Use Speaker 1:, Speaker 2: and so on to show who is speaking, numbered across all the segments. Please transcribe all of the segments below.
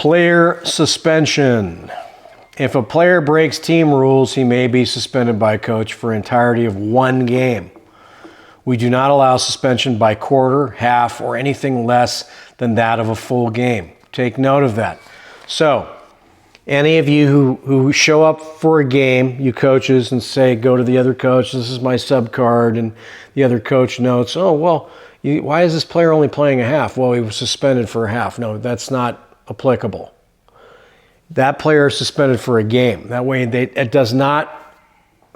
Speaker 1: Player suspension. If a player breaks team rules, he may be suspended by a coach for entirety of one game. We do not allow suspension by quarter, half, or anything less than that of a full game. Take note of that. So, any of you who show up for a game, you coaches, and say, go to the other coach, this is my sub card, and the other coach notes, oh, well, why is this player only playing a half? Well, he was suspended for a half. No, that's not applicable. That player is suspended for a game. That way, it does not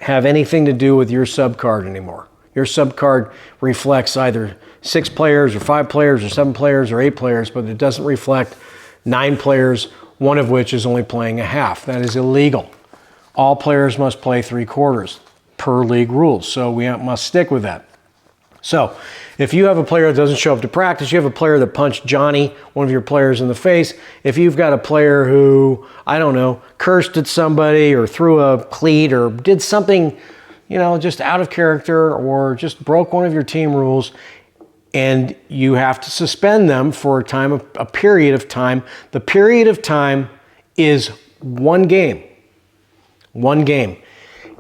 Speaker 1: have anything to do with your sub card anymore. Your sub card reflects either 6 players or 5 players or 7 players or 8 players, but it doesn't reflect 9 players, one of which is only playing a half. That is illegal. All players must play 3/4 per league rules, so we must stick with that. So, if you have a player that doesn't show up to practice, you have a player that punched Johnny, one of your players, in the face. If you've got a player who, I don't know, cursed at somebody or threw a cleat or did something, just out of character or just broke one of your team rules, and you have to suspend them for a period of time. The period of time is one game. One game.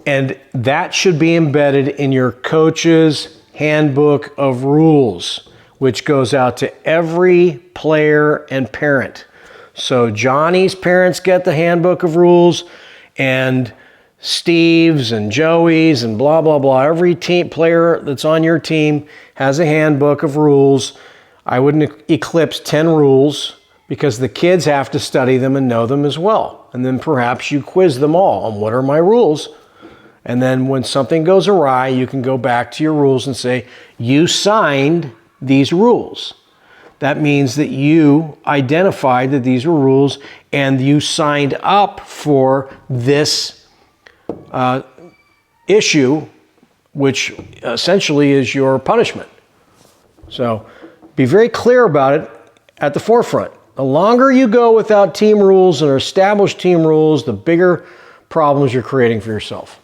Speaker 1: And that should be embedded in your coach's handbook of rules, which goes out to every player and parent. So Johnny's parents get the handbook of rules, and Steve's and Joey's and blah, blah, blah. Every team player that's on your team has a handbook of rules. I wouldn't eclipse 10 rules because the kids have to study them and know them as well. And then perhaps you quiz them all on what are my rules. And then when something goes awry, you can go back to your rules and say, you signed these rules. That means that you identified that these were rules and you signed up for this issue, which essentially is your punishment. So be very clear about it at the forefront. The longer you go without team rules and established team rules, the bigger problems you're creating for yourself.